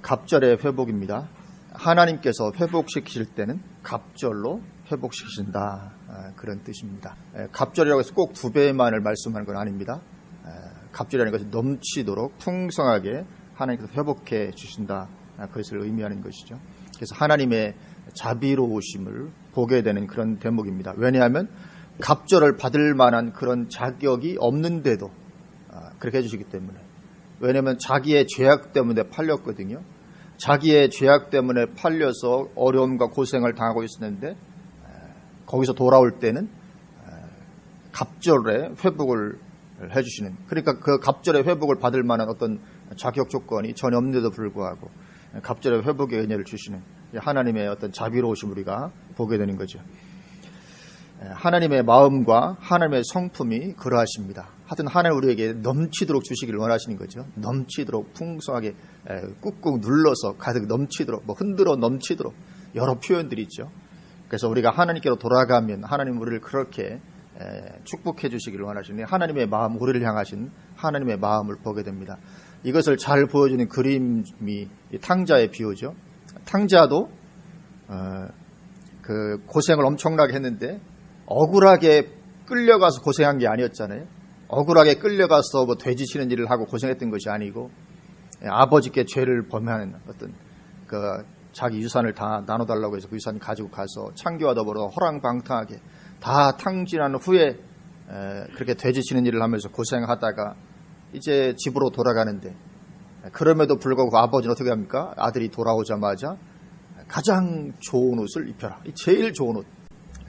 갑절의 회복입니다. 하나님께서 회복시키실 때는 갑절로 회복시키신다, 그런 뜻입니다. 갑절이라고 해서 꼭 2배만을 말씀하는 건 아닙니다. 갑절이라는 것이 넘치도록 풍성하게 하나님께서 회복해 주신다, 그것을 의미하는 것이죠. 그래서 하나님의 자비로우심을 보게 되는 그런 대목입니다. 왜냐하면 갑절을 받을 만한 그런 자격이 없는데도 그렇게 해주시기 때문에. 왜냐하면 자기의 죄악 때문에 팔렸거든요. 자기의 죄악 때문에 팔려서 어려움과 고생을 당하고 있었는데 거기서 돌아올 때는 갑절의 회복을 해주시는, 그러니까 그 갑절의 회복을 받을 만한 어떤 자격 조건이 전혀 없는데도 불구하고 갑절의 회복의 은혜를 주시는 하나님의 어떤 자비로우심 우리가 보게 되는 거죠. 하나님의 마음과 하나님의 성품이 그러하십니다. 하여튼 하나님 우리에게 넘치도록 주시기를 원하시는 거죠. 넘치도록 풍성하게 꾹꾹 눌러서 가득 넘치도록, 흔들어 넘치도록, 여러 표현들이 있죠. 그래서 우리가 하나님께로 돌아가면 하나님 우리를 그렇게 축복해 주시기를 원하시는 하나님의 마음, 우리를 향하신 하나님의 마음을 보게 됩니다. 이것을 잘 보여주는 그림이 탕자의 비유죠. 탕자도 그 고생을 엄청나게 했는데 억울하게 끌려가서 고생한 게 아니었잖아요. 억울하게 끌려가서 돼지 치는 일을 하고 고생했던 것이 아니고 아버지께 죄를 범하는 어떤 자기 유산을 다 나눠달라고 해서 그 유산을 가지고 가서 창기와 더불어 호랑방탕하게 다 탕진한 후에 그렇게 돼지 치는 일을 하면서 고생하다가 이제 집으로 돌아가는데, 그럼에도 불구하고 아버지는 어떻게 합니까? 아들이 돌아오자마자 가장 좋은 옷을 입혀라. 제일 좋은 옷.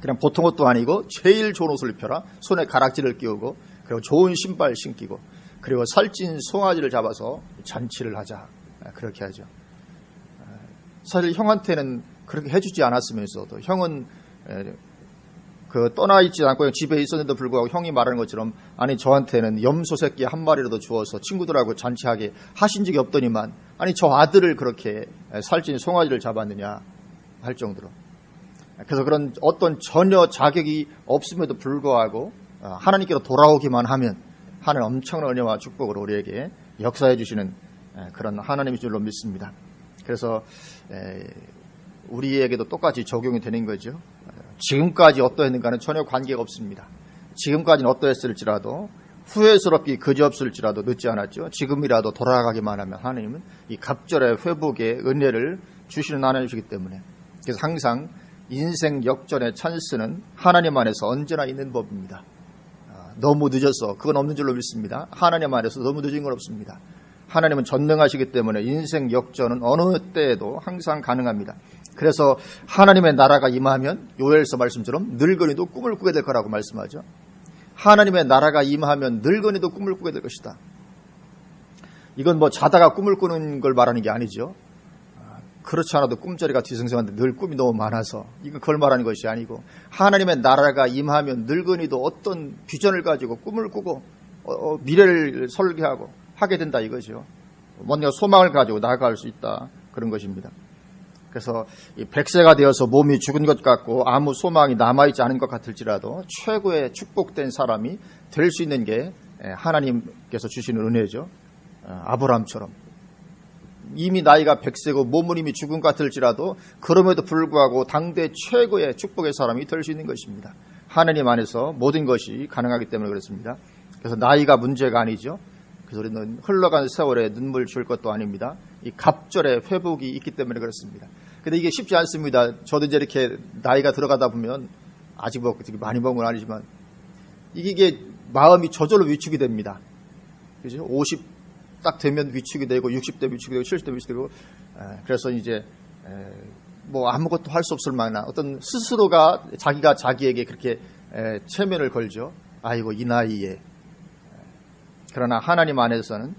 그냥 보통 옷도 아니고 제일 좋은 옷을 입혀라. 손에 가락지를 끼우고, 그리고 좋은 신발 신기고, 그리고 살찐 송아지를 잡아서 잔치를 하자. 그렇게 하죠. 사실 형한테는 그렇게 해주지 않았으면서도 형은 떠나 있지 않고 집에 있었는데도 불구하고 형이 말하는 것처럼, 아니 저한테는 염소 새끼 한 마리라도 주어서 친구들하고 잔치하게 하신 적이 없더니만, 아니 저 아들을 그렇게 살찐 송아지를 잡았느냐 할 정도로. 그래서 그런 어떤 전혀 자격이 없음에도 불구하고 하나님께로 돌아오기만 하면 하나님 엄청난 은혜와 축복으로 우리에게 역사해 주시는 그런 하나님의 줄로 믿습니다. 그래서 우리에게도 똑같이 적용이 되는 거죠. 지금까지 어떠했는가는 전혀 관계가 없습니다. 지금까지는 어떠했을지라도, 후회스럽기 그지없을지라도 늦지 않았죠. 지금이라도 돌아가기만 하면 하나님은 이 갑절의 회복의 은혜를 주시는 하나님이시기 때문에, 그래서 항상 인생 역전의 찬스는 하나님 안에서 언제나 있는 법입니다. 너무 늦어서 그건 없는 줄로 믿습니다. 하나님 안에서 너무 늦은 건 없습니다. 하나님은 전능하시기 때문에 인생 역전은 어느 때에도 항상 가능합니다. 그래서 하나님의 나라가 임하면 요엘서 말씀처럼 늙은이도 꿈을 꾸게 될 거라고 말씀하죠. 하나님의 나라가 임하면 늙은이도 꿈을 꾸게 될 것이다. 이건 자다가 꿈을 꾸는 걸 말하는 게 아니죠. 그렇지 않아도 꿈자리가 뒤숭숭한데 늘 꿈이 너무 많아서 이건 그걸 말하는 것이 아니고, 하나님의 나라가 임하면 늙은이도 어떤 비전을 가지고 꿈을 꾸고 미래를 설계하고 하게 된다 이거죠. 뭔가 소망을 가지고 나아갈 수 있다, 그런 것입니다. 그래서 100세가 되어서 몸이 죽은 것 같고 아무 소망이 남아있지 않은 것 같을지라도 최고의 축복된 사람이 될 수 있는 게 하나님께서 주시는 은혜죠. 아브라함처럼 이미 나이가 100세고 몸은 이미 죽은 것 같을지라도 그럼에도 불구하고 당대 최고의 축복의 사람이 될 수 있는 것입니다. 하나님 안에서 모든 것이 가능하기 때문에 그렇습니다. 그래서 나이가 문제가 아니죠. 그래서 우리는 흘러간 세월에 눈물 줄 것도 아닙니다. 이 갑절의 회복이 있기 때문에 그렇습니다. 근데 이게 쉽지 않습니다. 저도 이제 이렇게 나이가 들어가다 보면, 아직 많이 먹은 건 아니지만, 이게 마음이 저절로 위축이 됩니다. 그죠? 50 딱 되면 위축이 되고, 60대 위축이 되고, 70대 위축이 되고, 그래서 이제, 아무것도 할 수 없을 만한 어떤 스스로가 자기가 자기에게 그렇게 체면을 걸죠. 아이고, 이 나이에. 그러나 하나님 안에서는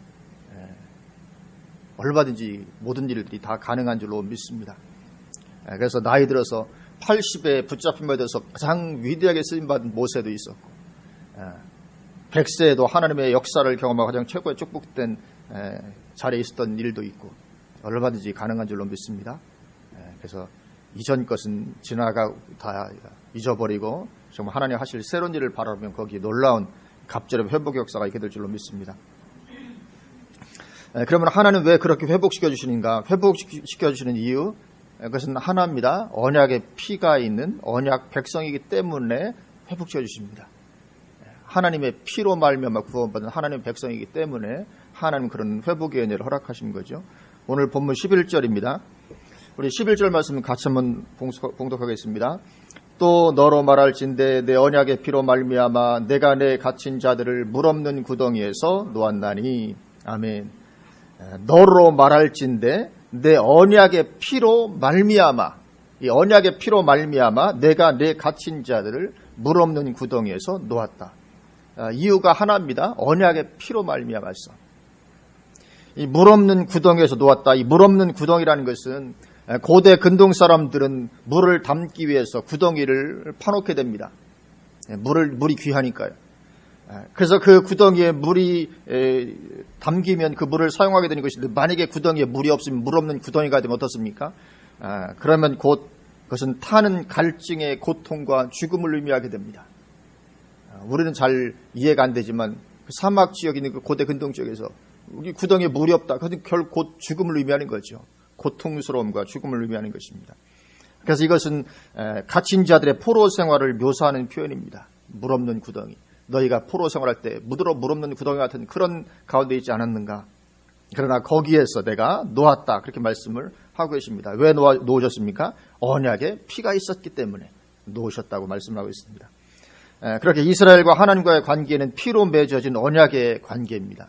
얼마든지 모든 일들이 다 가능한 줄로 믿습니다. 그래서 나이 들어서 80에 붙잡힌 바 되어서 가장 위대하게 쓰임받은 모세도 있었고, 100세에도 하나님의 역사를 경험하고 가장 최고의 축복된 자리에 있었던 일도 있고, 얼마든지 가능한 줄로 믿습니다. 그래서 이전 것은 지나가 다 잊어버리고 정말 하나님 하실 새로운 일을 바라보면 거기에 놀라운 갑절의 회복의 역사가 있게 될 줄로 믿습니다. 그러면 하나님 왜 그렇게 회복시켜 주시는가? 회복시켜 주시는 이유, 그것은 하나입니다. 언약의 피가 있는 언약 백성이기 때문에 회복시켜 주십니다. 하나님의 피로 말미암아 구원받은 하나님의 백성이기 때문에 하나님 그런 회복의 은혜를 허락하신 거죠. 오늘 본문 11절입니다. 우리 11절 말씀 같이 한번 봉독하겠습니다. 또 너로 말할진대 내 언약의 피로 말미암아 내가 내 갇힌 자들을 물 없는 구덩이에서 놓았나니. 아멘. 너로 말할진대 내 언약의 피로 말미암아, 이 언약의 피로 말미암아 내가 내 갇힌 자들을 물 없는 구덩이에서 놓았다. 이유가 하나입니다. 언약의 피로 말미암아서 이 물 없는 구덩이에서 놓았다. 이 물 없는 구덩이라는 것은 고대 근동 사람들은 물을 담기 위해서 구덩이를 파놓게 됩니다. 물이 귀하니까요. 그래서 그 구덩이에 물이 담기면 그 물을 사용하게 되는 것인데, 만약에 구덩이에 물이 없으면 물 없는 구덩이가 되면 어떻습니까? 그러면 곧 그것은 타는 갈증의 고통과 죽음을 의미하게 됩니다. 우리는 잘 이해가 안 되지만 그 사막 지역에 있는 그 고대 근동 지역에서 우리 구덩이에 물이 없다. 그것은 결국 죽음을 의미하는 거죠. 고통스러움과 죽음을 의미하는 것입니다. 그래서 이것은 갇힌 자들의 포로 생활을 묘사하는 표현입니다. 물 없는 구덩이. 너희가 포로 생활할 때 물 없는 구덩이 같은 그런 가운데 있지 않았는가. 그러나 거기에서 내가 놓았다. 그렇게 말씀을 하고 계십니다. 왜 놓으셨습니까? 언약에 피가 있었기 때문에 놓으셨다고 말씀하고 있습니다. 그렇게 이스라엘과 하나님과의 관계는 피로 맺어진 언약의 관계입니다.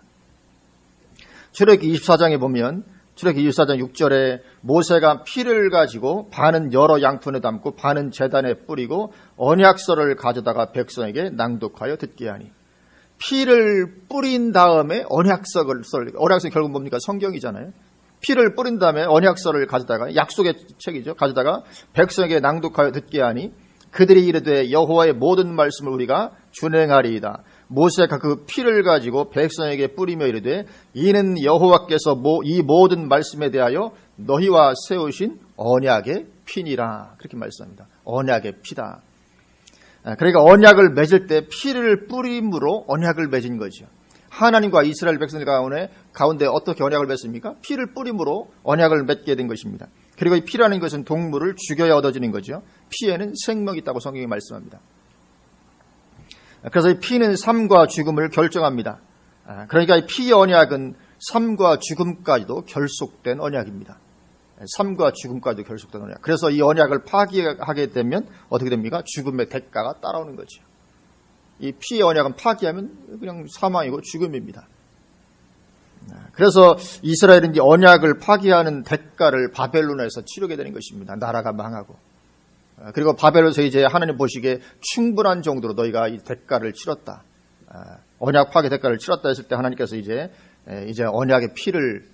출애굽기 24장에 보면 출애굽기 24장 6절에 모세가 피를 가지고 반은 여러 양푼에 담고 반은 제단에 뿌리고 언약서를 가져다가 백성에게 낭독하여 듣게 하니. 피를 뿌린 다음에 언약서는 결국 뭡니까? 성경이잖아요. 피를 뿌린 다음에 언약서를 가져다가, 약속의 책이죠. 가져다가 백성에게 낭독하여 듣게 하니 그들이 이르되 여호와의 모든 말씀을 우리가 준행하리이다. 모세가 그 피를 가지고 백성에게 뿌리며 이르되 이는 여호와께서 이 모든 말씀에 대하여 너희와 세우신 언약의 피니라. 그렇게 말씀합니다. 언약의 피다. 그러니까 언약을 맺을 때 피를 뿌림으로 언약을 맺은 거죠. 하나님과 이스라엘 백성들 가운데 어떻게 언약을 맺습니까? 피를 뿌림으로 언약을 맺게 된 것입니다. 그리고 이 피라는 것은 동물을 죽여야 얻어지는 거죠. 피에는 생명이 있다고 성경이 말씀합니다. 그래서 이 피는 삶과 죽음을 결정합니다. 그러니까 이 피의 언약은 삶과 죽음까지도 결속된 언약입니다. 삶과 죽음까지도 결속된 언약. 그래서 이 언약을 파기하게 되면 어떻게 됩니까? 죽음의 대가가 따라오는 거죠. 이 피의 언약은 파기하면 그냥 사망이고 죽음입니다. 그래서 이스라엘은 이 언약을 파기하는 대가를 바벨론에서 치르게 되는 것입니다. 나라가 망하고. 그리고 바벨론에서 이제 하나님 보시기에 충분한 정도로 너희가 이 대가를 치렀다. 언약 파기 대가를 치렀다 했을 때 하나님께서 이제 언약의 피를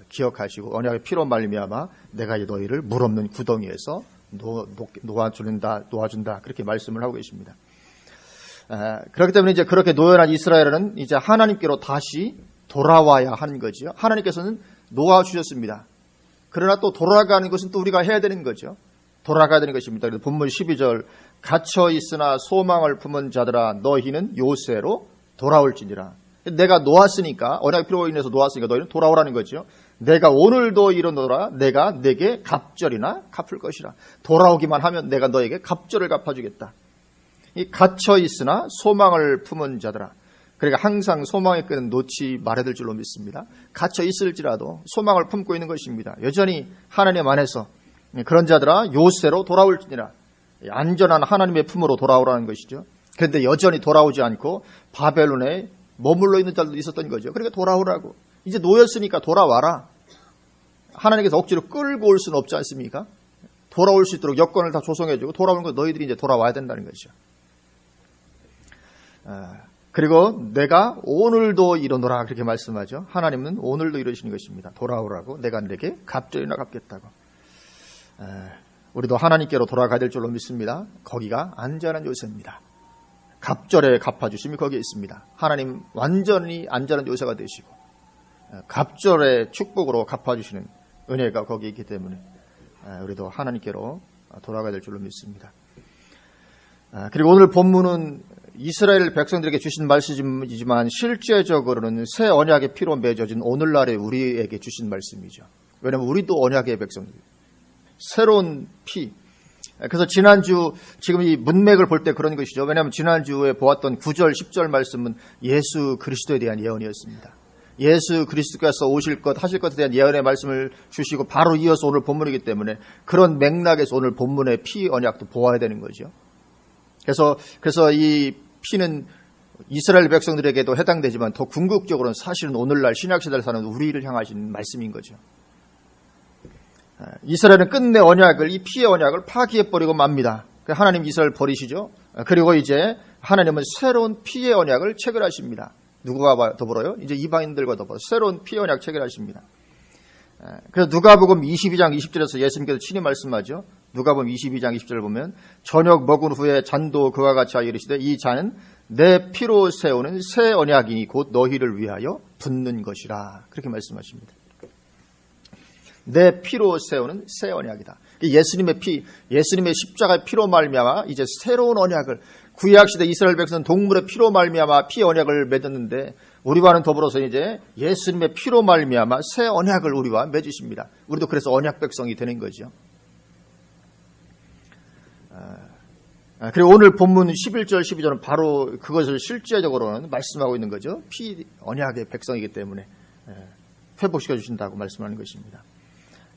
기억하시고 언약의 피로 말미암아 내가 너희를 물 없는 구덩이에서 놓아준다. 그렇게 말씀을 하고 계십니다. 그렇기 때문에 이제 그렇게 노연한 이스라엘은 이제 하나님께로 다시 돌아와야 하는 거죠. 하나님께서는 놓아주셨습니다. 그러나 또 돌아가는 것은 또 우리가 해야 되는 거죠. 돌아가야 되는 것입니다. 그래서 본문 12절 갇혀 있으나 소망을 품은 자들아 너희는 요새로 돌아올지니라. 내가 놓았으니까, 언약의 피로 인해서 놓았으니까 너희는 돌아오라는 거죠. 내가 오늘도 이르노라 내가 내게 갑절이나 갚을 것이라. 돌아오기만 하면 내가 너에게 갑절을 갚아주겠다. 이 갇혀 있으나 소망을 품은 자들아. 그러니까 항상 소망의 끈은 놓지 말아야 될 줄로 믿습니다. 갇혀 있을지라도 소망을 품고 있는 것입니다. 여전히 하나님 안에서 그런 자들아 요새로 돌아올지니라. 안전한 하나님의 품으로 돌아오라는 것이죠. 그런데 여전히 돌아오지 않고 바벨론에 머물러 있는 자들도 있었던 거죠. 그러니까 돌아오라고. 이제 놓였으니까 돌아와라. 하나님께서 억지로 끌고 올 수는 없지 않습니까? 돌아올 수 있도록 여건을 다 조성해주고 돌아오는 거 너희들이 이제 돌아와야 된다는 것이죠. 그리고 내가 오늘도 이르노라 그렇게 말씀하죠. 하나님은 오늘도 이러시는 것입니다. 돌아오라고. 내가 내게 갑절이나 갚겠다고. 우리도 하나님께로 돌아가야 될 줄로 믿습니다. 거기가 안전한 요새입니다. 갑절에 갚아주심이 거기에 있습니다. 하나님 완전히 안전한 요새가 되시고 갑절의 축복으로 갚아주시는 은혜가 거기에 있기 때문에 우리도 하나님께로 돌아가야 될 줄로 믿습니다. 그리고 오늘 본문은 이스라엘 백성들에게 주신 말씀이지만 실제적으로는 새 언약의 피로 맺어진 오늘날의 우리에게 주신 말씀이죠. 왜냐하면 우리도 언약의 백성들, 새로운 피. 그래서 지난주 지금 이 문맥을 볼 때 그런 것이죠. 왜냐하면 지난주에 보았던 9절 10절 말씀은 예수 그리스도에 대한 예언이었습니다. 예수 그리스도께서 오실 것 하실 것에 대한 예언의 말씀을 주시고 바로 이어서 오늘 본문이기 때문에 그런 맥락에서 오늘 본문의 피 언약도 보아야 되는 거죠. 그래서 이 피는 이스라엘 백성들에게도 해당되지만 더 궁극적으로는 사실은 오늘날 신약시대를 사는 우리를 향하신 말씀인 거죠. 이스라엘은 끝내 언약을, 이 피의 언약을 파기해버리고 맙니다. 하나님 이스라엘 버리시죠. 그리고 이제 하나님은 새로운 피의 언약을 체결하십니다. 누구와 더불어요? 이제 이방인들과 더불어 새로운 피의 언약 체결하십니다. 그래서 누가복음 22장 20절에서 예수님께서 친히 말씀하죠. 누가복음 22장 20절을 보면 저녁 먹은 후에 잔도 그와 같이 하여 이르시되 이 잔은 내 피로 세우는 새 언약이니 곧 너희를 위하여 붓는 것이라. 그렇게 말씀하십니다. 내 피로 세우는 새 언약이다. 예수님의 피, 예수님의 십자가의 피로 말미암아 이제 새로운 언약을, 구약시대 이스라엘 백성은 동물의 피로 말미암아 피 언약을 맺었는데 우리와는 더불어서 이제 예수님의 피로 말미암아 새 언약을 우리와 맺으십니다. 우리도 그래서 언약 백성이 되는 거죠. 그리고 오늘 본문 11절 12절은 바로 그것을 실제적으로는 말씀하고 있는 거죠. 피 언약의 백성이기 때문에 회복시켜 주신다고 말씀하는 것입니다.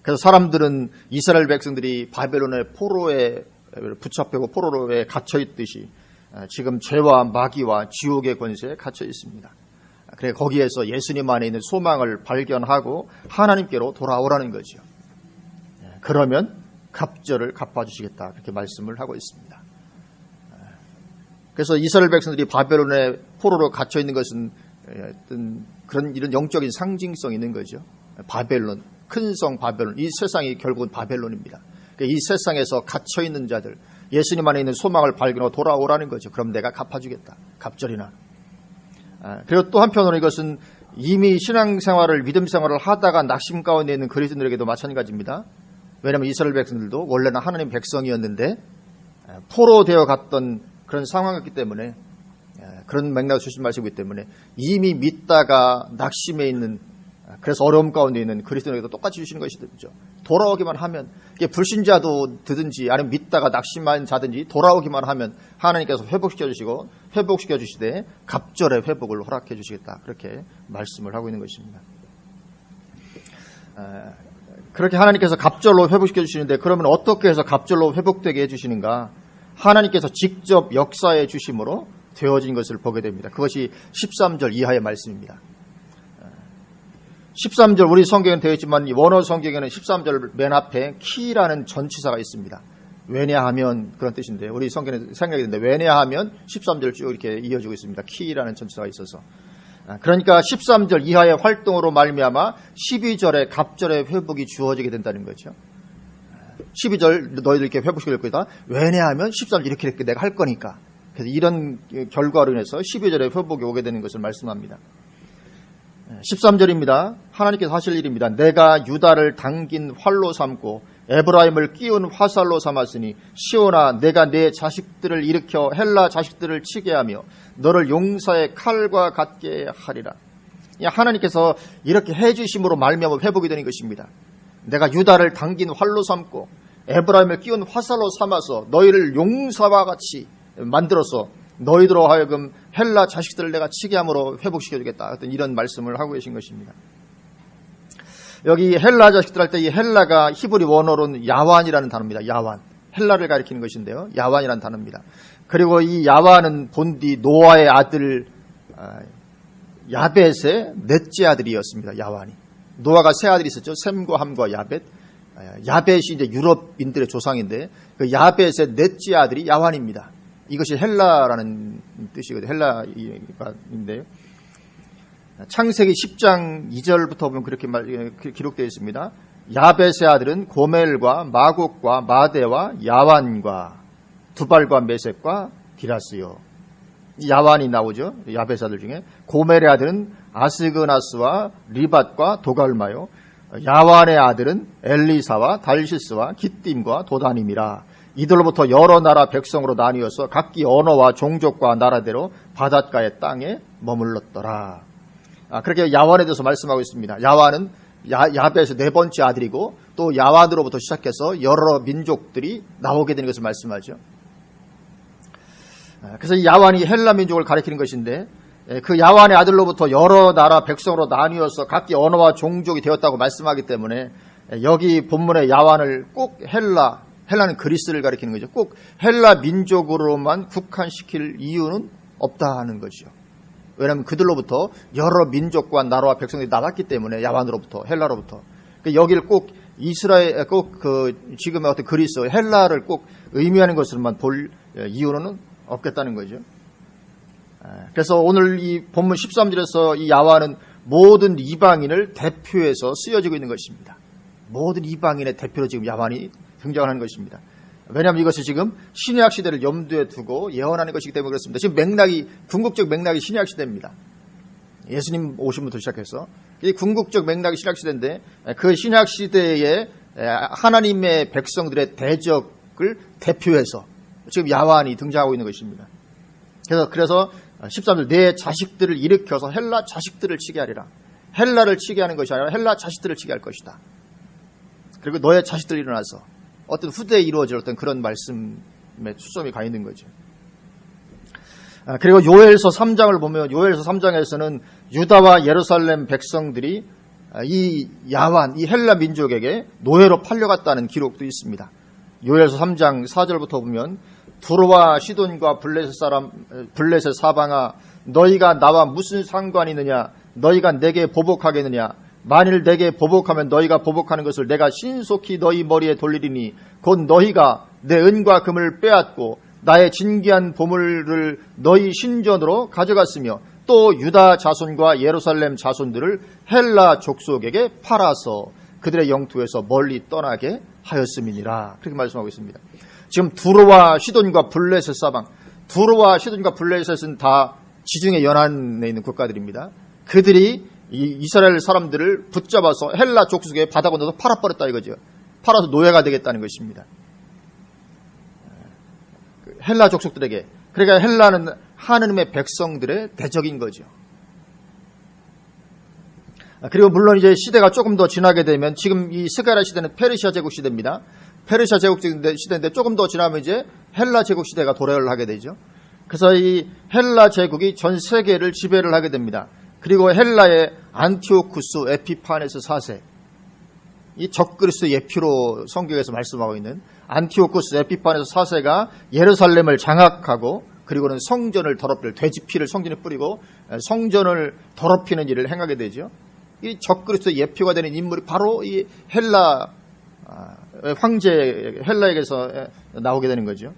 그래서 사람들은 이스라엘 백성들이 바벨론의 포로에 붙잡히고 포로로에 갇혀 있듯이 지금 죄와 마귀와 지옥의 권세에 갇혀 있습니다. 그래 거기에서 예수님 안에 있는 소망을 발견하고 하나님께로 돌아오라는 거죠. 그러면 갑절을 갚아주시겠다 그렇게 말씀을 하고 있습니다. 그래서 이스라엘 백성들이 바벨론의 포로로 갇혀 있는 것은 어떤 그런 이런 영적인 상징성이 있는 거죠. 바벨론, 큰 성 바벨론, 이 세상이 결국은 바벨론입니다. 이 세상에서 갇혀 있는 자들, 예수님 안에 있는 소망을 발견하고 돌아오라는 거죠. 그럼 내가 갚아주겠다. 갑절이나. 그리고 또 한편으로 이것은 이미 신앙생활을, 믿음 생활을 하다가 낙심 가운데 있는 그리스도인들에게도 마찬가지입니다. 왜냐하면 이스라엘 백성들도 원래는 하나님 백성이었는데 포로 되어 갔던 그런 상황이었기 때문에, 그런 맥락을 주신 말씀이기 때문에 이미 믿다가 낙심해 있는, 그래서 어려움 가운데 있는 그리스도인에게도 똑같이 주시는 것이죠. 돌아오기만 하면, 이게 불신자도 되든지 아니면 믿다가 낙심한 자든지 돌아오기만 하면 하나님께서 회복시켜 주시되 갑절의 회복을 허락해 주시겠다. 그렇게 말씀을 하고 있는 것입니다. 그렇게 하나님께서 갑절로 회복시켜 주시는데 그러면 어떻게 해서 갑절로 회복되게 해주시는가? 하나님께서 직접 역사해 주심으로 되어진 것을 보게 됩니다. 그것이 13절 이하의 말씀입니다. 13절 우리 성경에는 되어 있지만 원어 성경에는 13절 맨 앞에 키라는 전치사가 있습니다. 왜냐하면 그런 뜻인데 우리 성경에 생각이 드는데 왜냐하면 13절 쭉 이렇게 이어지고 있습니다. 키라는 전치사가 있어서. 그러니까 13절 이하의 활동으로 말미암아 12절의 갑절의 회복이 주어지게 된다는 거죠. 12절 너희들 이렇게 회복시킬 거다. 왜냐하면 13절 이렇게 내가 할 거니까. 그래서 이런 결과로 인해서 12절의 회복이 오게 되는 것을 말씀합니다. 13절입니다. 하나님께서 하실 일입니다. 내가 유다를 당긴 활로 삼고 에브라임을 끼운 화살로 삼았으니 시온아 내가 내 자식들을 일으켜 헬라 자식들을 치게 하며 너를 용사의 칼과 같게 하리라. 하나님께서 이렇게 해주심으로 말미암아 회복이 되는 것입니다. 내가 유다를 당긴 활로 삼고 에브라임을 끼운 화살로 삼아서 너희를 용사와 같이 만들어서 너희들로 하여금 헬라 자식들을 내가 치게 함으로 회복시켜주겠다. 어떤 이런 말씀을 하고 계신 것입니다. 여기 헬라 자식들 할 때 이 헬라가 히브리 원어로는 야완이라는 단어입니다. 야완. 헬라를 가리키는 것인데요. 야완이라는 단어입니다. 그리고 이 야완은 본디 노아의 아들 야벳의 넷째 아들이었습니다. 야완이. 노아가 세 아들이 있었죠. 셈과 함과 야벳. 야벳이 이제 유럽인들의 조상인데 그 야벳의 넷째 아들이 야완입니다. 이것이 헬라라는 뜻이거든요. 헬라인데요. 창세기 10장 2절부터 보면 그렇게 기록되어 있습니다. 야벳의 아들은 고멜과 마곡과 마대와 야완과 두발과 메섹과 디라스요. 야완이 나오죠. 야벳의 아들 중에. 고멜의 아들은 아스그나스와 리밧과 도갈마요. 야완의 아들은 엘리사와 달시스와 기띔과 도다님이라. 이들로부터 여러 나라 백성으로 나뉘어서 각기 언어와 종족과 나라대로 바닷가의 땅에 머물렀더라. 그렇게 야완에 대해서 말씀하고 있습니다. 야완은 야베에서 네 번째 아들이고 또 야완으로부터 시작해서 여러 민족들이 나오게 되는 것을 말씀하죠. 그래서 이 야완이 헬라 민족을 가리키는 것인데 그 야완의 아들로부터 여러 나라 백성으로 나뉘어서 각기 언어와 종족이 되었다고 말씀하기 때문에 여기 본문의 야완을 꼭 헬라는 그리스를 가리키는 거죠. 꼭 헬라 민족으로만 국한시킬 이유는 없다 하는 거죠. 왜냐하면 그들로부터 여러 민족과 나라와 백성들이 나왔기 때문에 야완으로부터 헬라로부터 여기를 꼭 이스라엘 지금의 어떤 그리스 헬라를 꼭 의미하는 것으로만 볼 이유는 없겠다는 거죠. 그래서 오늘 이 본문 13절에서 이 야완은 모든 이방인을 대표해서 쓰여지고 있는 것입니다. 모든 이방인의 대표로 지금 야완이 등장하는 것입니다. 왜냐하면 이것이 지금 신약 시대를 염두에 두고 예언하는 것이기 때문에 그렇습니다. 지금 궁극적 맥락이 신약 시대입니다. 예수님 오심부터 시작해서 이 궁극적 맥락이 신약 시대인데 그 신약 시대에 하나님의 백성들의 대적을 대표해서 지금 야완이 등장하고 있는 것입니다. 그래서 13절 내 자식들을 일으켜서 헬라 자식들을 치게 하리라. 헬라를 치게 하는 것이 아니라 헬라 자식들을 치게 할 것이다. 그리고 너의 자식들 일어나서 어떤 후대에 이루어질 어떤 그런 말씀에 초점이 가 있는 거죠. 그리고 요엘서 3장을 보면 요엘서 3장에서는 유다와 예루살렘 백성들이 이 야완, 이 헬라 민족에게 노예로 팔려갔다는 기록도 있습니다. 요엘서 3장 4절부터 보면 두로와 시돈과 블레셋 사방아 너희가 나와 무슨 상관이 있느냐 너희가 내게 보복하겠느냐 만일 내게 보복하면 너희가 보복하는 것을 내가 신속히 너희 머리에 돌리리니 곧 너희가 내 은과 금을 빼앗고 나의 진귀한 보물을 너희 신전으로 가져갔으며 또 유다 자손과 예루살렘 자손들을 헬라 족속에게 팔아서 그들의 영토에서 멀리 떠나게 하였음이니라. 그렇게 말씀하고 있습니다. 지금 두로와 시돈과 블레셋 사방, 두로와 시돈과 블레셋은 다 지중해 연안에 있는 국가들입니다. 그들이 이 이스라엘 사람들을 붙잡아서 헬라 족속에 바다 건너서 팔아버렸다 이거죠. 팔아서 노예가 되겠다는 것입니다. 헬라 족속들에게. 그러니까 헬라는 하느님의 백성들의 대적인 거죠. 그리고 물론 이제 시대가 조금 더 지나게 되면 지금 이 스가랴 시대는 페르시아 제국 시대입니다. 페르시아 제국 시대인데 조금 더 지나면 이제 헬라 제국 시대가 도래를 하게 되죠. 그래서 이 헬라 제국이 전 세계를 지배를 하게 됩니다. 그리고 헬라의 안티오쿠스 에피파네스 4세, 이 적그리스도 예피로 성경에서 말씀하고 있는 안티오쿠스 에피파네스 4세가 예루살렘을 장악하고 그리고는 성전을 더럽힐 돼지피를 성전에 뿌리고 성전을 더럽히는 일을 행하게 되죠. 이 적그리스도 예표가 되는 인물이 바로 이 헬라 황제 헬라에게서 나오게 되는 거죠.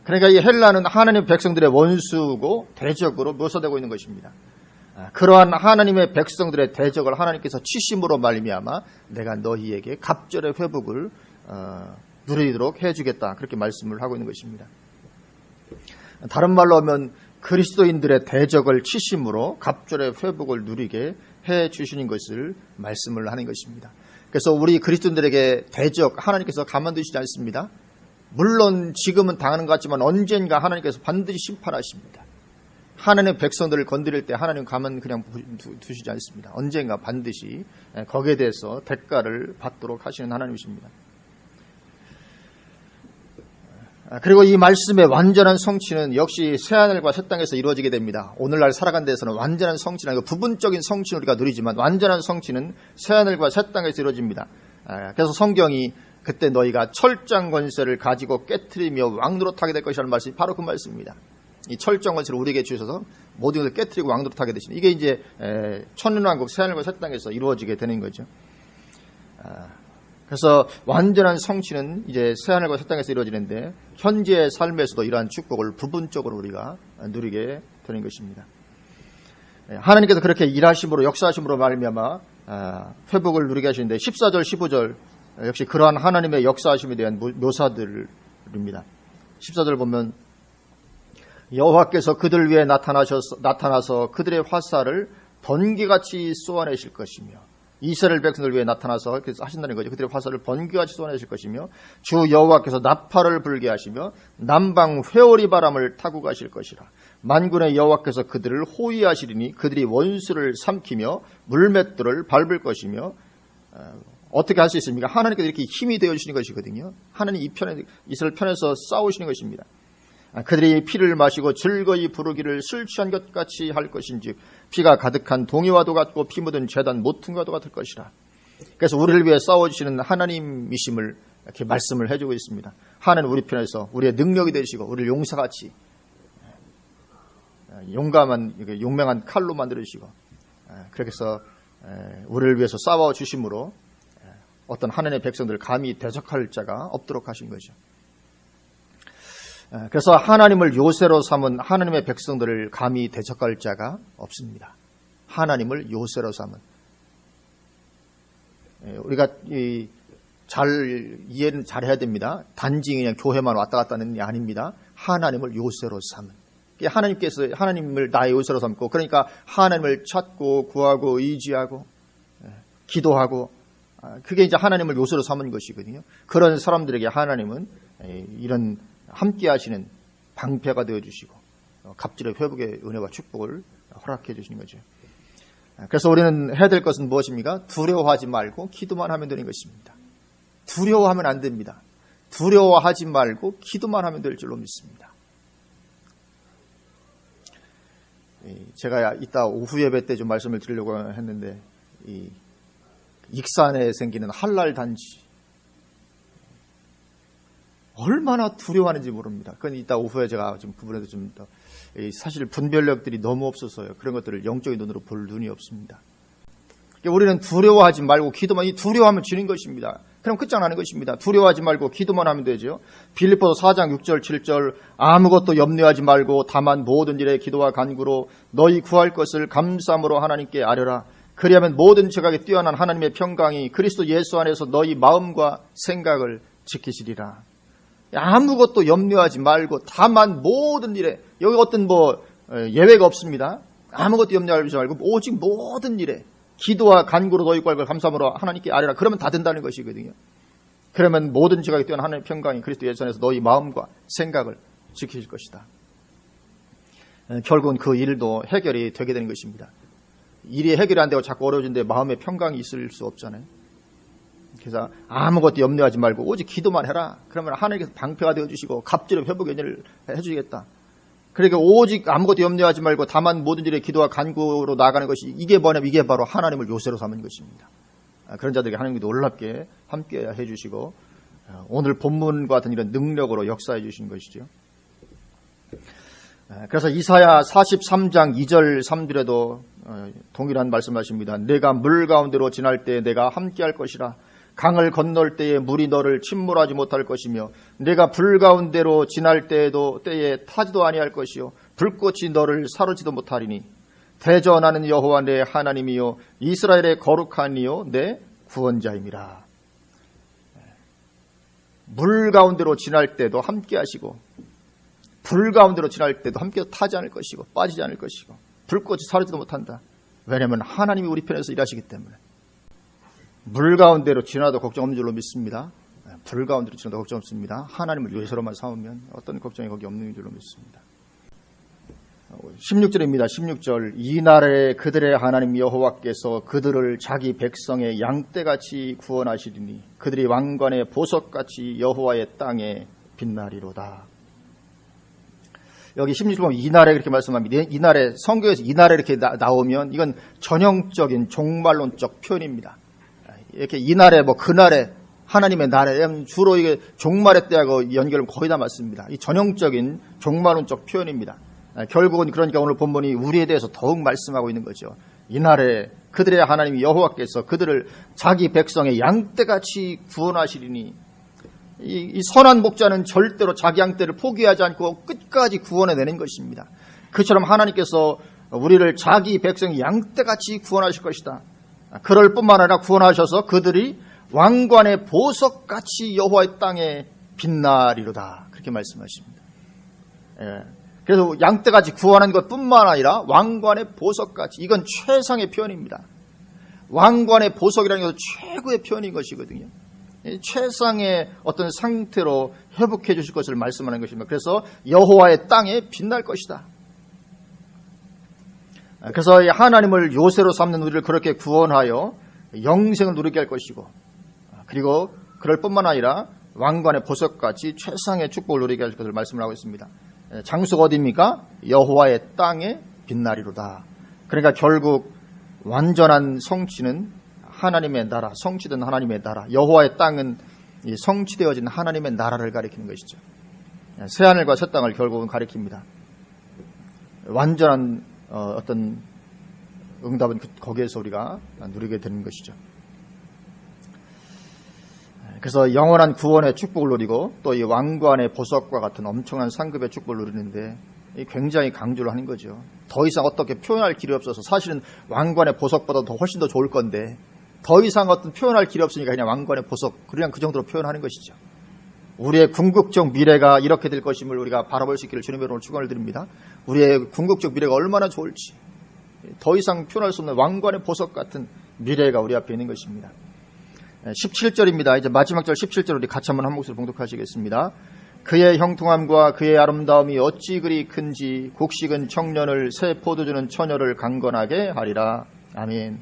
그러니까 이 헬라는 하나님 백성들의 원수고 대적으로 묘사되고 있는 것입니다. 그러한 하나님의 백성들의 대적을 하나님께서 치심으로 말미암아 내가 너희에게 갑절의 회복을 누리도록 해주겠다. 그렇게 말씀을 하고 있는 것입니다. 다른 말로 하면 그리스도인들의 대적을 치심으로 갑절의 회복을 누리게 해주시는 것을 말씀을 하는 것입니다. 그래서 우리 그리스도인들에게 대적 하나님께서 가만두시지 않습니다. 물론 지금은 당하는 것 같지만 언젠가 하나님께서 반드시 심판하십니다. 하나님의 백성들을 건드릴 때 하나님 가만 그냥 두시지 않습니다. 언젠가 반드시 거기에 대해서 대가를 받도록 하시는 하나님이십니다. 그리고 이 말씀의 완전한 성취는 역시 새하늘과 새 땅에서 이루어지게 됩니다. 오늘날 살아간 데에서는 완전한 성취는 아니고 부분적인 성취는 우리가 누리지만 완전한 성취는 새하늘과 새 땅에서 이루어집니다. 그래서 성경이 그때 너희가 철장 권세를 가지고 깨트리며 왕노릇하게 될 것이라는 말씀이 바로 그 말씀입니다. 이 철장 권세를 우리에게 주셔서 모든 것을 깨트리고 왕노릇하게 되시는 이게 이제 천년왕국 새하늘과 새 땅에서 이루어지게 되는 거죠. 그래서 완전한 성취는 이제 새하늘과 새 땅에서 이루어지는데 현재의 삶에서도 이러한 축복을 부분적으로 우리가 누리게 되는 것입니다. 하나님께서 그렇게 일하심으로 역사하심으로 말미암아 회복을 누리게 하시는데 14절 15절 역시 그러한 하나님의 역사하심에 대한 묘사들입니다. 14절 보면 여호와께서 그들 위에 나타나서 그들의 화살을 번개같이 쏘아내실 것이며 이스라엘 백성들 위해 나타나서 하신다는 거죠. 그들의 화살을 번개같이 쏘내실 것이며 주 여호와께서 나팔을 불게 하시며 남방 회오리 바람을 타고 가실 것이라. 만군의 여호와께서 그들을 호위하시리니 그들이 원수를 삼키며 물맷돌을 밟을 것이며 어떻게 할 수 있습니까? 하나님께서 이렇게 힘이 되어주시는 것이거든요. 하나님 이 편에 이스라엘 편에서 싸우시는 것입니다. 그들이 피를 마시고 즐거이 부르기를 술 취한 것 같이 할 것인지 피가 가득한 동이와도 같고 피 묻은 제단 모퉁이와도 같을 것이라. 그래서 우리를 위해 싸워주시는 하나님이심을 이렇게 말씀을 해주고 있습니다. 하나님 우리 편에서 우리의 능력이 되시고 우리를 용사같이 용맹한 칼로 만들어주시고 그렇게 해서 우리를 위해서 싸워주심으로 어떤 하나님의 백성들을 감히 대적할 자가 없도록 하신 거죠. 그래서 하나님을 요새로 삼은 하나님의 백성들을 감히 대적할 자가 없습니다. 하나님을 요새로 삼은. 우리가 이해는 잘 해야 됩니다. 단지 그냥 교회만 왔다 갔다 하는 게 아닙니다. 하나님을 요새로 삼은. 하나님께서 하나님을 나의 요새로 삼고 그러니까 하나님을 찾고 구하고 의지하고 기도하고 그게 이제 하나님을 요새로 삼은 것이거든요. 그런 사람들에게 하나님은 이런 함께 하시는 방패가 되어주시고 갑질의 회복의 은혜와 축복을 허락해 주시는 거죠. 그래서 우리는 해야 될 것은 무엇입니까? 두려워하지 말고 기도만 하면 되는 것입니다. 두려워하면 안 됩니다. 두려워하지 말고 기도만 하면 될 줄로 믿습니다. 제가 이따 오후 예배 때 좀 말씀을 드리려고 했는데 익산에 생기는 한랄 단지 얼마나 두려워하는지 모릅니다. 그건 이따 오후에 제가 좀 그 부분에도 좀 더 사실 분별력들이 너무 없어서요. 그런 것들을 영적인 눈으로 볼 눈이 없습니다. 우리는 두려워하지 말고 기도만, 이 두려워하면 지는 것입니다. 그럼 끝장나는 것입니다. 두려워하지 말고 기도만 하면 되죠. 빌립보서 4장 6절 7절 아무것도 염려하지 말고 다만 모든 일에 기도와 간구로 너희 구할 것을 감사함으로 하나님께 아뢰라. 그리하면 모든 죄악에 뛰어난 하나님의 평강이 그리스도 예수 안에서 너희 마음과 생각을 지키시리라. 아무것도 염려하지 말고 다만 모든 일에, 여기 어떤 예외가 없습니다. 아무것도 염려하지 말고 오직 모든 일에 기도와 간구로 너희 구할 걸 감사함으로 하나님께 아뢰라. 그러면 다 된다는 것이거든요. 그러면 모든 죄악에 뛰어난 하나님의 평강이 그리스도 예수 안에서 너희 마음과 생각을 지키실 것이다. 결국은 그 일도 해결이 되게 되는 것입니다. 일이 해결이 안 되고 자꾸 어려워지는데 마음의 평강이 있을 수 없잖아요. 그래서 아무것도 염려하지 말고 오직 기도만 해라. 그러면 하나님께서 방패가 되어주시고 갑질의 회복의 은혜를 해주시겠다. 그러니까 오직 아무것도 염려하지 말고 다만 모든 일에 기도와 간구로 나아가는 것이 이게 뭐냐면 이게 바로 하나님을 요새로 삼은 것입니다. 그런 자들에게 하나님이 놀랍게 함께 해주시고 오늘 본문과 같은 이런 능력으로 역사해 주신 것이죠. 그래서 이사야 43장 2절 3절에도 동일한 말씀하십니다. 내가 물 가운데로 지날 때 내가 함께할 것이라. 강을 건널 때에 물이 너를 침몰하지 못할 것이며 내가 불 가운데로 지날 때에 타지도 아니할 것이요 불꽃이 너를 사르지도 못하리니 대전하는 여호와 내 하나님이요 이스라엘의 거룩한 이요 내 구원자임이라. 물 가운데로 지날 때도 함께 하시고 불 가운데로 지날 때도 함께 타지 않을 것이고 빠지지 않을 것이고 불꽃이 사르지도 못한다. 왜냐하면 하나님이 우리 편에서 일하시기 때문에. 물 가운데로 지나도 걱정 없는 줄로 믿습니다. 불 가운데로 지나도 걱정 없습니다. 하나님을 요새로만 삼으면 어떤 걱정이 거기 없는 줄로 믿습니다. 16절입니다. 16절 이날에 그들의 하나님 여호와께서 그들을 자기 백성의 양떼같이 구원하시리니 그들이 왕관의 보석같이 여호와의 땅에 빛나리로다. 여기 16절 보면 이날에 그렇게 말씀합니다. 이날에 성경에서 이날에 이렇게 나오면 이건 전형적인 종말론적 표현입니다. 이렇게 이날에 그날에 하나님의 날에 주로 이게 종말의 때하고 연결을 거의 다 맞습니다. 이 전형적인 종말론적 표현입니다. 결국은 그러니까 오늘 본문이 우리에 대해서 더욱 말씀하고 있는 거죠. 이날에 그들의 하나님 여호와께서 그들을 자기 백성의 양떼같이 구원하시리니 이 선한 목자는 절대로 자기 양떼를 포기하지 않고 끝까지 구원해내는 것입니다. 그처럼 하나님께서 우리를 자기 백성의 양떼같이 구원하실 것이다. 그럴 뿐만 아니라 구원하셔서 그들이 왕관의 보석같이 여호와의 땅에 빛나리로다. 그렇게 말씀하십니다. 그래서 양떼같이 구원하는 것뿐만 아니라 왕관의 보석같이 이건 최상의 표현입니다. 왕관의 보석이라는 것은 최고의 표현인 것이거든요. 최상의 어떤 상태로 회복해 주실 것을 말씀하는 것입니다. 그래서 여호와의 땅에 빛날 것이다. 그래서 하나님을 요새로 삼는 우리를 그렇게 구원하여 영생을 누리게 할 것이고, 그리고 그럴 뿐만 아니라 왕관의 보석같이 최상의 축복을 누리게 할 것을 말씀을 하고 있습니다. 장소가 어디입니까? 여호와의 땅에 빛나리로다. 그러니까 결국 완전한 성취는 하나님의 나라, 성취된 하나님의 나라, 여호와의 땅은 이 성취되어진 하나님의 나라를 가리키는 것이죠. 새하늘과 새 땅을 결국은 가리킵니다. 완전한 어떤 응답은 거기에서 우리가 누리게 되는 것이죠. 그래서 영원한 구원의 축복을 누리고 또 이 왕관의 보석과 같은 엄청난 상급의 축복을 누리는데 굉장히 강조를 하는 거죠. 더 이상 어떻게 표현할 길이 없어서, 사실은 왕관의 보석보다 더 훨씬 더 좋을 건데 더 이상 어떤 표현할 길이 없으니까 그냥 왕관의 보석, 그냥 그 정도로 표현하는 것이죠. 우리의 궁극적 미래가 이렇게 될 것임을 우리가 바라볼 수 있기를 주님의 이름으로 축원을 드립니다. 우리의 궁극적 미래가 얼마나 좋을지 더 이상 표현할 수 없는 왕관의 보석 같은 미래가 우리 앞에 있는 것입니다. 17절입니다. 이제 마지막 절 17절 우리 같이 한번 한 목소리로 봉독하시겠습니다. 그의 형통함과 그의 아름다움이 어찌 그리 큰지 곡식은 청년을 새 포도주는 처녀를 강건하게 하리라. 아멘.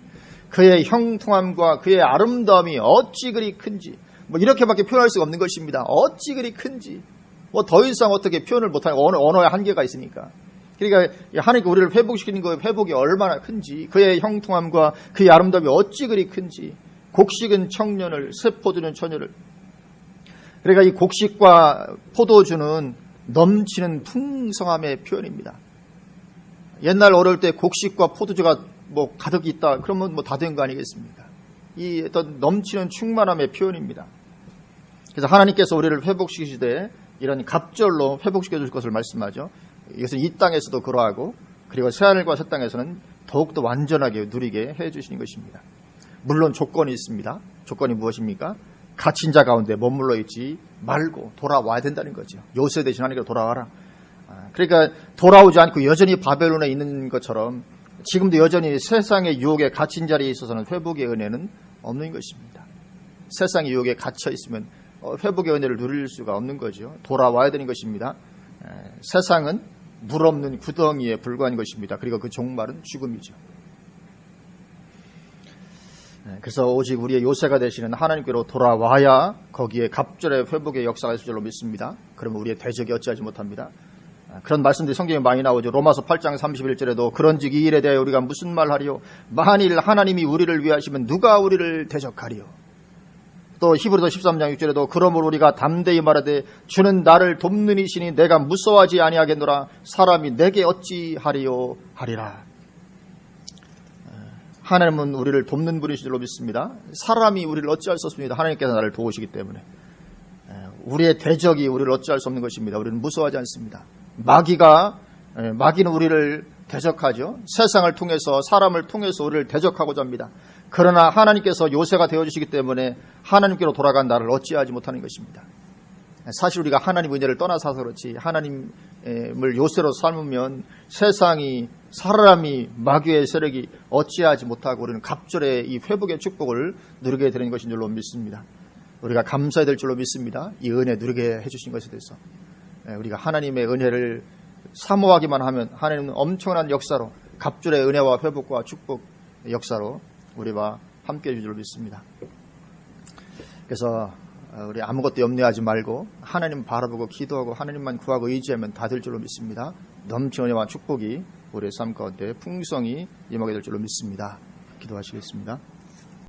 그의 형통함과 그의 아름다움이 어찌 그리 큰지, 뭐 이렇게밖에 표현할 수가 없는 것입니다. 어찌 그리 큰지, 뭐 더 이상 어떻게 표현을 못하는 언어의 한계가 있으니까. 그러니까 하나님께 우리를 회복시키는 그 회복이 얼마나 큰지, 그의 형통함과 그의 아름다움이 어찌 그리 큰지, 곡식은 청년을 새 포도주는 처녀를. 그러니까 이 곡식과 포도주는 넘치는 풍성함의 표현입니다. 옛날 어릴 때 곡식과 포도주가 뭐 가득 있다 그러면 뭐 다 된 거 아니겠습니까? 이 어떤 넘치는 충만함의 표현입니다. 그래서 하나님께서 우리를 회복시키시되 이런 갑절로 회복시켜 줄 것을 말씀하죠. 이것은 이 땅에서도 그러하고, 그리고 새하늘과 새 땅에서는 더욱더 완전하게 누리게 해 주시는 것입니다. 물론 조건이 있습니다. 조건이 무엇입니까? 갇힌 자 가운데 머물러 있지 말고 돌아와야 된다는 거죠. 요새 대신 하나님께로 돌아와라. 그러니까 돌아오지 않고 여전히 바벨론에 있는 것처럼 지금도 여전히 세상의 유혹에 갇힌 자리에 있어서는 회복의 은혜는 없는 것입니다. 세상의 유혹에 갇혀 있으면 회복의 은혜를 누릴 수가 없는 거죠. 돌아와야 되는 것입니다. 세상은 물 없는 구덩이에 불과한 것입니다. 그리고 그 종말은 죽음이죠. 그래서 오직 우리의 요새가 되시는 하나님께로 돌아와야 거기에 갑절의 회복의 역사가 있을 줄로 믿습니다. 그러면 우리의 대적이 어찌하지 못합니다. 그런 말씀들이 성경에 많이 나오죠. 로마서 8장 31절에도 그런즉 이 일에 대하여 우리가 무슨 말하리요? 만일 하나님이 우리를 위하시면 누가 우리를 대적하리요? 또 히브리서 13장 6절에도 그러므로 우리가 담대히 말하되 주는 나를 돕는 이시니 내가 무서워하지 아니하겠노라. 사람이 내게 어찌하리요 하리라. 하나님은 우리를 돕는 분이신 줄로 믿습니다. 사람이 우리를 어찌할 수 없습니다. 하나님께서 나를 도우시기 때문에. 우리의 대적이 우리를 어찌할 수 없는 것입니다. 우리는 무서워하지 않습니다. 마귀는 우리를 대적하죠. 세상을 통해서, 사람을 통해서 우리를 대적하고자 합니다. 그러나 하나님께서 요새가 되어주시기 때문에 하나님께로 돌아간 나를 어찌하지 못하는 것입니다. 사실 우리가 하나님 은혜를 떠나서 그렇지, 하나님을 요새로 삶으면 세상이, 사람이, 마귀의 세력이 어찌하지 못하고 우리는 갑절의 이 회복의 축복을 누리게 되는 것인 줄로 믿습니다. 우리가 감사해야 될 줄로 믿습니다. 이 은혜 누리게 해주신 것에 대해서. 우리가 하나님의 은혜를 사모하기만 하면 하나님은 엄청난 역사로, 갑절의 은혜와 회복과 축복 역사로 우리와 함께해 줄 줄로 믿습니다. 그래서 우리 아무것도 염려하지 말고 하나님 바라보고 기도하고 하나님만 구하고 의지하면 다 될 줄로 믿습니다. 넘치는 은혜와 축복이 우리의 삶 가운데 풍성히 임하게 될 줄로 믿습니다. 기도하시겠습니다.